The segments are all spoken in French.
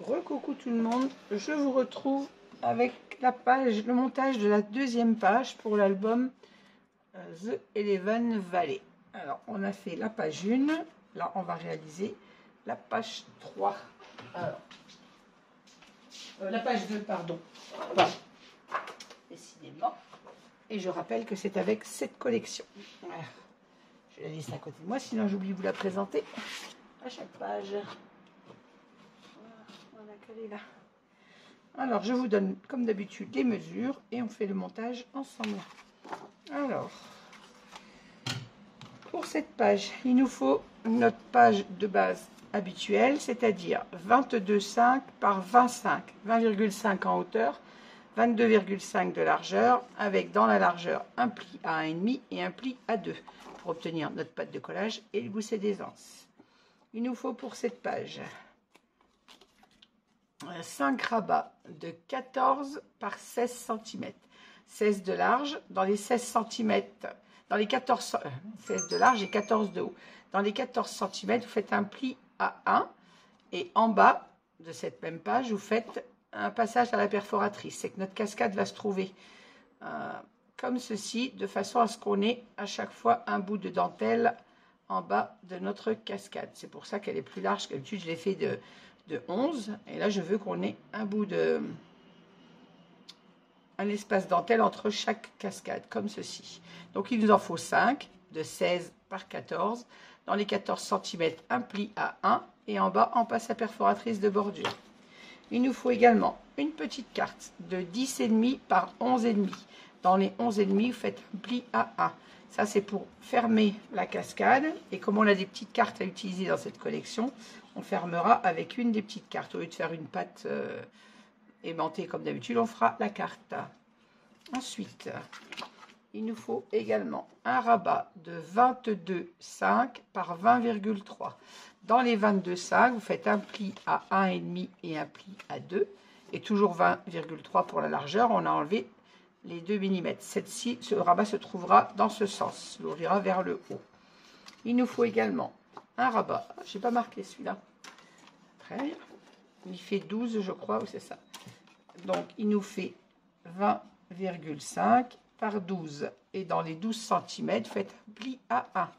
Recoucou tout le monde, je vous retrouve avec le montage de la deuxième page pour l'album The Eleven Valley. Alors on a fait la page 1, là on va réaliser la page 3. Alors, la page 2 pardon, décidément. Et je rappelle que c'est avec cette collection. Voilà. Je la laisse à côté de moi, sinon j'oublie de vous la présenter à chaque page. Voilà qu'elle est là. Alors, je vous donne, comme d'habitude, les mesures et on fait le montage ensemble. Alors, pour cette page, il nous faut notre page de base habituelle, c'est-à-dire 22,5 par 25, 20,5 en hauteur, 22,5 de largeur, avec dans la largeur un pli à 1,5 et un pli à 2 pour obtenir notre pâte de collage et le gousset d'aisance. Il nous faut pour cette page 5 rabats de 14 par 16 cm, 16 de large, dans les 16 cm, dans les 14, 16 de large et 14 de haut. Dans les 14 cm, vous faites un pli à 1 et en bas de cette même page, vous faites un passage à la perforatrice. C'est que notre cascade va se trouver comme ceci, de façon à ce qu'on ait à chaque fois un bout de dentelle en bas de notre cascade. C'est pour ça qu'elle est plus large que d'habitude. Je l'ai fait de 11 et là je veux qu'on ait un bout de un espace dentelle entre chaque cascade comme ceci. Donc il nous en faut 5 de 16 par 14, dans les 14 cm un pli à 1 et en bas on passe à perforatrice de bordure. Il nous faut également une petite carte de 10,5 par 11,5, dans les 11,5 vous faites un pli à 1. Ça, c'est pour fermer la cascade. Et comme on a des petites cartes à utiliser dans cette collection, on fermera avec une des petites cartes. Au lieu de faire une pâte aimantée comme d'habitude, on fera la carte. Ensuite, il nous faut également un rabat de 22,5 par 20,3. Dans les 22,5, vous faites un pli à 1,5 et un pli à 2. Et toujours 20,3 pour la largeur. On a enlevé les 2 mm. Ce rabat se trouvera dans ce sens, l'ouvrira vers le haut. Il nous faut également un rabat, je n'ai pas marqué celui-là, après, il fait 12 je crois, ou c'est ça. Donc il nous fait 20,5 par 12, et dans les 12 cm, faites un pli à 1.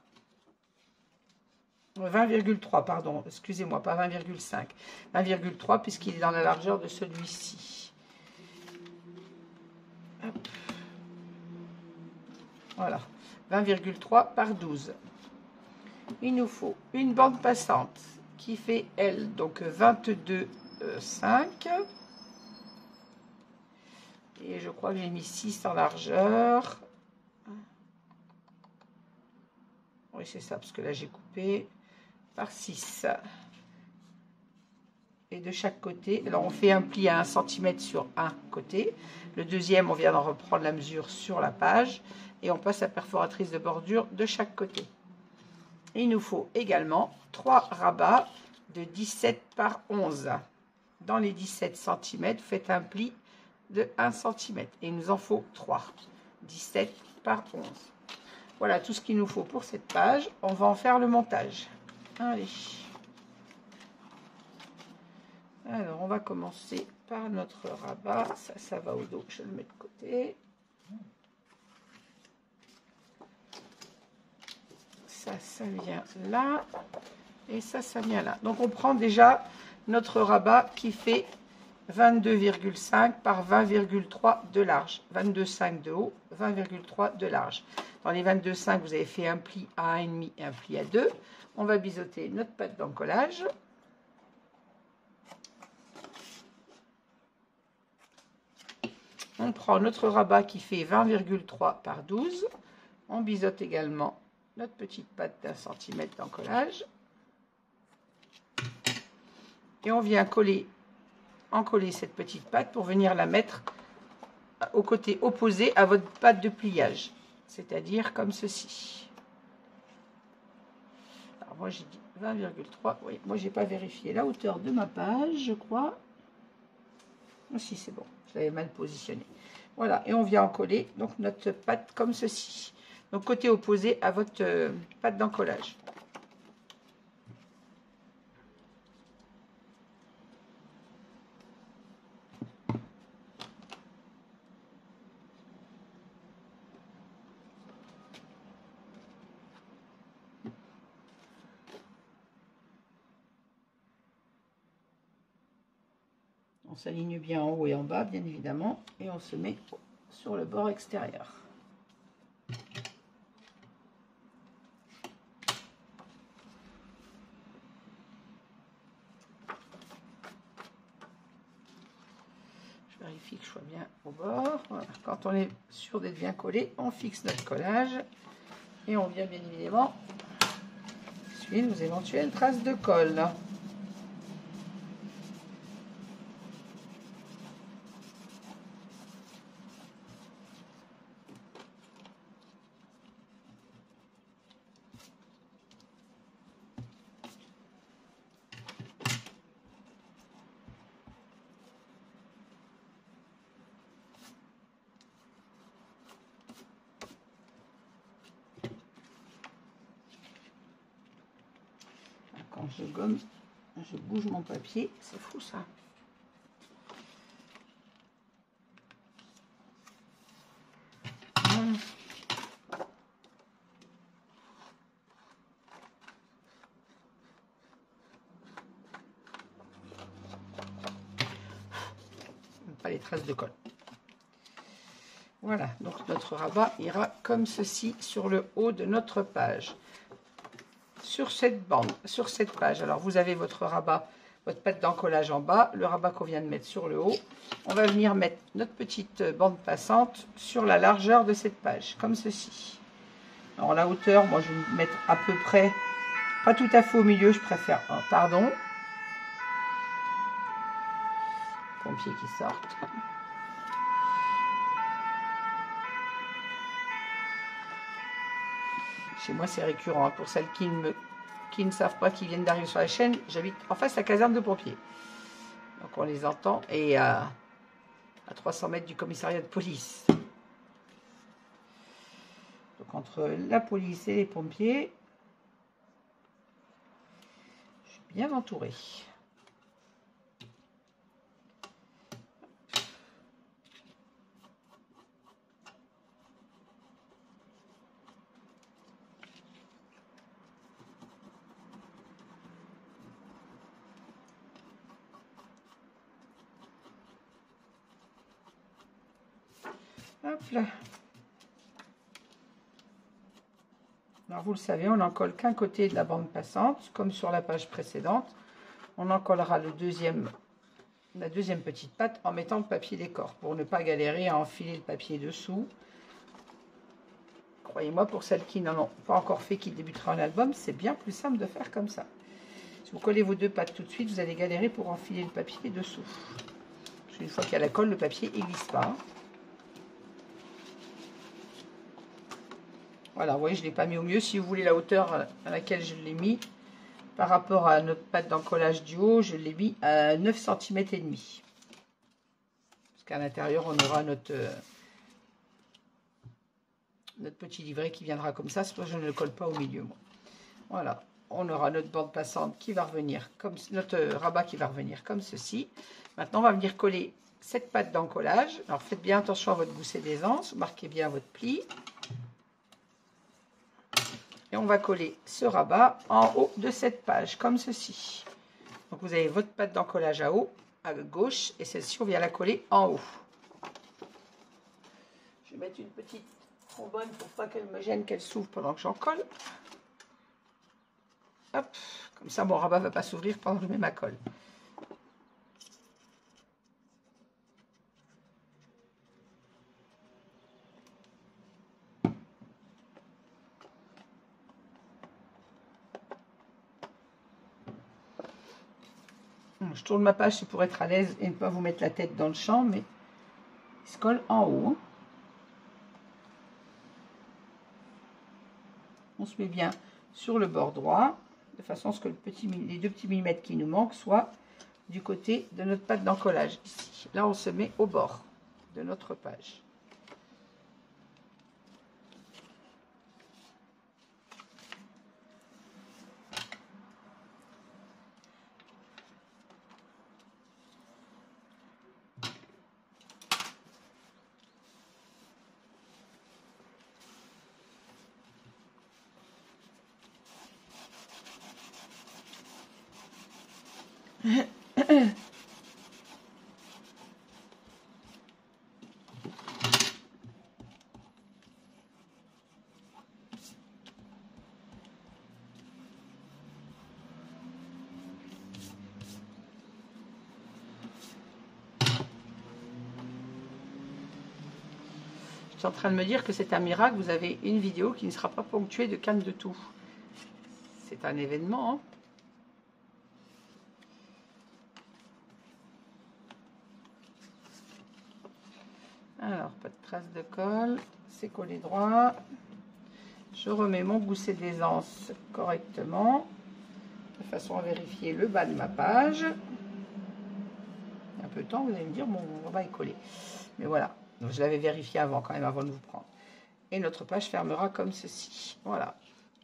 20,3, pardon, excusez-moi, pas 20,5. 20,3 puisqu'il est dans la largeur de celui-ci. Voilà, 20,3 par 12. Il nous faut une bande passante qui fait, elle, donc 22,5. Et je crois que j'ai mis 6 en largeur. Oui, c'est ça, parce que là, j'ai coupé par 6. Et de chaque côté, alors on fait un pli à 1 cm sur un côté. Le deuxième, on vient d'en reprendre la mesure sur la page. Et on passe à perforatrice de bordure de chaque côté. Et il nous faut également 3 rabats de 17 par 11. Dans les 17 cm, faites un pli de 1 cm. Et il nous en faut 3. 17 par 11. Voilà tout ce qu'il nous faut pour cette page. On va en faire le montage. Allez. Alors, on va commencer par notre rabat. Ça va au dos. Je le mets de côté. Ça vient là. Et ça vient là. Donc, on prend déjà notre rabat qui fait 22,5 par 20,3 de large. 22,5 de haut, 20,3 de large. Dans les 22,5, vous avez fait un pli à 1,5 et un pli à 2. On va biseauter notre pâte d'encollage. On prend notre rabat qui fait 20,3 par 12. On biseaute également notre petite pâte d'1 cm d'encollage. Et on vient encoller cette petite pâte pour venir la mettre au côté opposé à votre pâte de pliage. C'est-à-dire comme ceci. Alors moi j'ai dit 20,3. Oui, moi j'ai pas vérifié la hauteur de ma page, je crois. Si, c'est bon, je l'avais mal positionné. Voilà, et on vient encoller donc notre pâte comme ceci. Donc côté opposé à votre pâte d'encollage. s'aligne bien en haut et en bas, bien évidemment, et on se met sur le bord extérieur. Je vérifie que je sois bien au bord. Voilà. Quand on est sûr d'être bien collé, on fixe notre collage et on vient bien évidemment essuyer nos éventuelles traces de colle. Quand je gomme, je bouge mon papier, c'est fou ça. Pas les traces de colle. Voilà, donc notre rabat ira comme ceci sur le haut de notre page. Sur cette bande, sur cette page, alors vous avez votre rabat, votre pâte d'encollage en bas, le rabat qu'on vient de mettre sur le haut. On va venir mettre notre petite bande passante sur la largeur de cette page, comme ceci. Alors la hauteur, moi je vais me mettre à peu près, pas tout à fait au milieu, je préfère, pardon. Pompiers qui sortent. Chez moi, c'est récurrent. Pour celles qui ne savent pas, qui viennent d'arriver sur la chaîne, j'habite en face de la caserne de pompiers. Donc, on les entend. Et à 300 mètres du commissariat de police. Donc, entre la police et les pompiers, je suis bien entourée. Hop là. Alors vous le savez, on n'en colle qu'un côté de la bande passante, comme sur la page précédente. On en collera la deuxième petite patte en mettant le papier décor, pour ne pas galérer à enfiler le papier dessous. Croyez-moi, pour celles qui n'en ont pas encore fait, qui débutera un album, c'est bien plus simple de faire comme ça. Si vous collez vos deux pattes tout de suite, vous allez galérer pour enfiler le papier dessous. Parce qu'une fois qu'il y a la colle, le papier ne glisse pas. Voilà, vous voyez, je ne l'ai pas mis au mieux. Si vous voulez la hauteur à laquelle je l'ai mis, par rapport à notre pâte d'encollage du haut, je l'ai mis à 9 cm et demi. Parce qu'à l'intérieur, on aura notre petit livret qui viendra comme ça. Soit je ne le colle pas au milieu, moi. Voilà, on aura notre bande passante qui va revenir comme notre rabat qui va revenir comme ceci. Maintenant, on va venir coller cette pâte d'encollage. Alors, faites bien attention à votre gousset d'aisance. Marquez bien votre pli. Et on va coller ce rabat en haut de cette page, comme ceci. Donc vous avez votre pâte d'encollage à haut, à gauche, et celle-ci, on vient la coller en haut. Je vais mettre une petite trombone pour pas qu'elle me gêne, qu'elle s'ouvre pendant que j'en colle. Hop, comme ça mon rabat ne va pas s'ouvrir pendant que je mets ma colle. Je tourne ma page, c'est pour être à l'aise et ne pas vous mettre la tête dans le champ, mais il se colle en haut. On se met bien sur le bord droit, de façon à ce que les deux petits millimètres qui nous manquent soient du côté de notre pâte d'encollage. Ici, là, on se met au bord de notre page. suis en train de me dire que c'est un miracle, vous avez une vidéo qui ne sera pas ponctuée de cannes de tout. C'est un événement, hein. Alors, pas de trace de colle, c'est collé droit. Je remets mon gousset d'aisance correctement, de façon à vérifier le bas de ma page. Un peu de temps, vous allez me dire, mon bas est collé. Mais voilà, donc, je l'avais vérifié avant, quand même, avant de vous prendre. Et notre page fermera comme ceci. Voilà.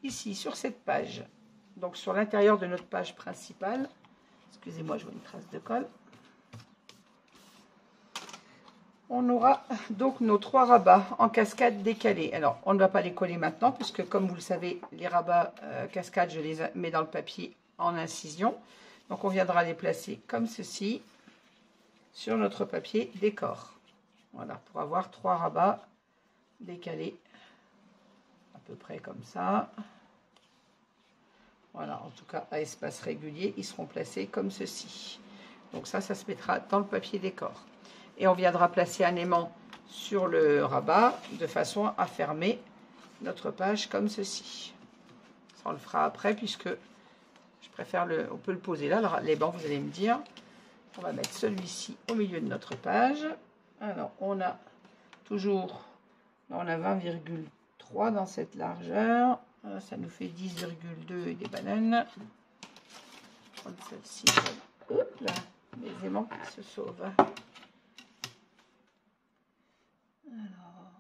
Ici, sur cette page, donc sur l'intérieur de notre page principale, excusez-moi, je vois une trace de colle. On aura donc nos 3 rabats en cascade décalés. Alors, on ne va pas les coller maintenant, puisque comme vous le savez, les rabats cascades, je les mets dans le papier en incision. Donc, on viendra les placer comme ceci sur notre papier décor. Voilà, pour avoir 3 rabats décalés, à peu près comme ça. Voilà, en tout cas, à espace régulier, ils seront placés comme ceci. Donc ça se mettra dans le papier décor. Et on viendra placer un aimant sur le rabat de façon à fermer notre page comme ceci. Ça, on le fera après puisque je préfère on peut le poser là. Alors, les bancs, vous allez me dire, on va mettre celui-ci au milieu de notre page. Alors, on a toujours, on a 20,3 dans cette largeur. Ça nous fait 10,2 et des bananes. Je prends celle-ci. Hop là, les aimants qui se sauvent. Alors,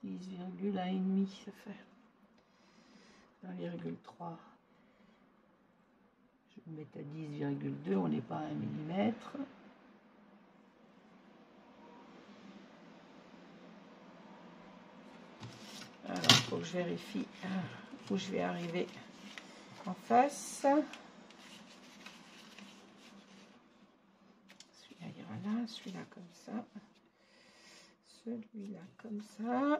10,1,5 ça fait 1,3. Je vais mettre à 10,2, on n'est pas à 1 mm. Alors, il faut que je vérifie où je vais arriver en face. Celui-là ira là, celui-là comme ça. Celui-là comme ça,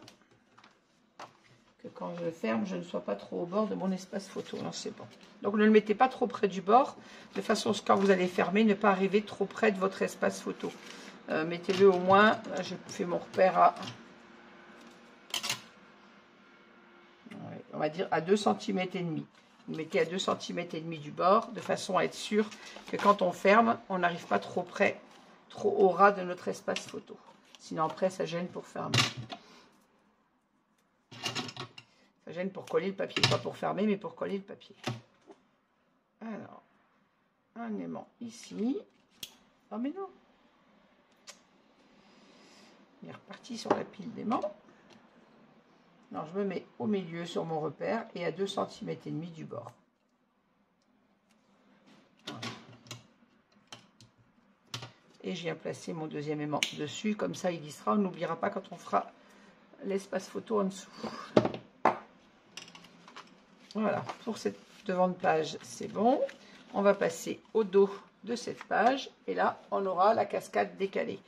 que quand je ferme, je ne sois pas trop au bord de mon espace photo. Alors c'est bon. Donc ne le mettez pas trop près du bord, de façon à ce que quand vous allez fermer, ne pas arriver trop près de votre espace photo. Mettez-le au moins, là, j'ai fait mon repère à, on va dire à 2 cm et demi. Vous mettez à 2 cm et demi du bord, de façon à être sûr que quand on ferme, on n'arrive pas trop près, trop au ras de notre espace photo. Sinon, après, ça gêne pour fermer. Ça gêne pour coller le papier. Pas pour fermer, mais pour coller le papier. Alors, un aimant ici. Oh, mais non. Il est reparti sur la pile d'aimants. Non, je me mets au milieu sur mon repère et à 2 cm et demi du bord. Voilà. Et je viens placer mon deuxième aimant dessus, comme ça il glissera, on n'oubliera pas quand on fera l'espace photo en dessous. Voilà, pour cette devant de page, c'est bon. On va passer au dos de cette page, et là, on aura la cascade décalée.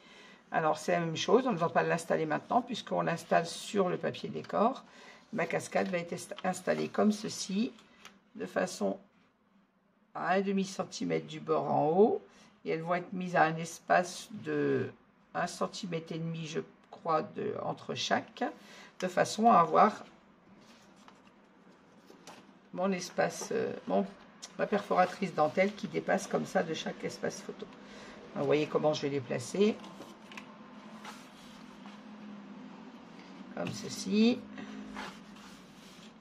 Alors, c'est la même chose, on ne va pas l'installer maintenant, puisqu'on l'installe sur le papier décor. Ma cascade va être installée comme ceci, de façon à 1,5 cm du bord en haut. Et elles vont être mises à un espace de 1,5 cm, je crois, entre chaque, de façon à avoir mon espace, ma perforatrice dentelle qui dépasse comme ça de chaque espace photo. Vous voyez comment je vais les placer. Comme ceci.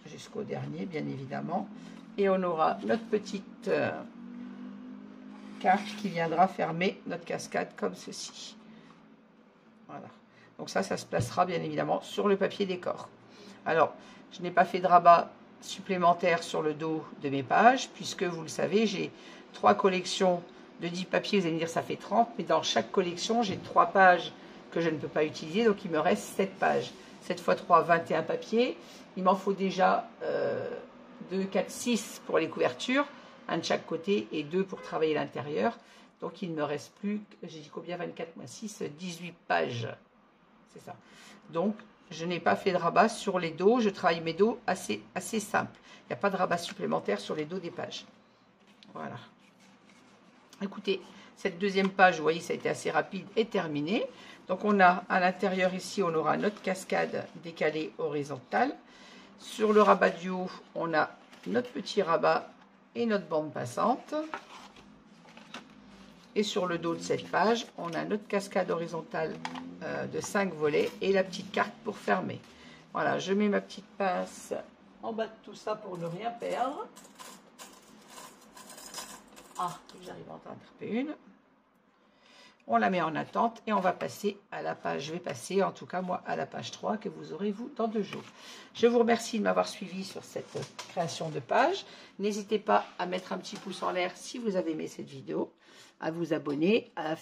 Jusqu'au dernier, bien évidemment. Et on aura notre petite carte qui viendra fermer notre cascade comme ceci. Voilà. Donc ça se placera bien évidemment sur le papier décor. Alors, je n'ai pas fait de rabat supplémentaire sur le dos de mes pages, puisque vous le savez, j'ai 3 collections de 10 papiers. Vous allez me dire, ça fait 30, mais dans chaque collection, j'ai 3 pages que je ne peux pas utiliser, donc il me reste 7 pages. 7 x 3, 21 papiers. Il m'en faut déjà 2, 4, 6 pour les couvertures, un de chaque côté et 2 pour travailler l'intérieur. Donc il ne me reste plus, j'ai dit combien, 24 moins 6, 18 pages. C'est ça. Donc je n'ai pas fait de rabat sur les dos, je travaille mes dos assez simple. Il n'y a pas de rabat supplémentaire sur les dos des pages. Voilà. Écoutez, cette deuxième page, vous voyez, ça a été assez rapide et terminé. Donc on a à l'intérieur ici, on aura notre cascade décalée horizontale. Sur le rabat du haut, on a notre petit rabat et notre bande passante. Et sur le dos de cette page, on a notre cascade horizontale de 5 volets et la petite carte pour fermer. Voilà, je mets ma petite pince en bas de tout ça pour ne rien perdre. Ah, j'arrive à en attraper une. On la met en attente et on va passer à la page. Je vais passer, en tout cas moi, à la page 3 que vous aurez, vous, dans 2 jours. Je vous remercie de m'avoir suivi sur cette création de page. N'hésitez pas à mettre un petit pouce en l'air si vous avez aimé cette vidéo, à vous abonner, à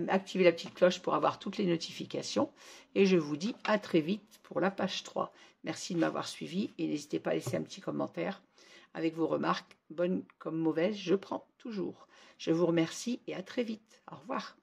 activer la petite cloche pour avoir toutes les notifications. Et je vous dis à très vite pour la page 3. Merci de m'avoir suivi et n'hésitez pas à laisser un petit commentaire avec vos remarques, bonnes comme mauvaises, je prends toujours. Je vous remercie et à très vite. Au revoir.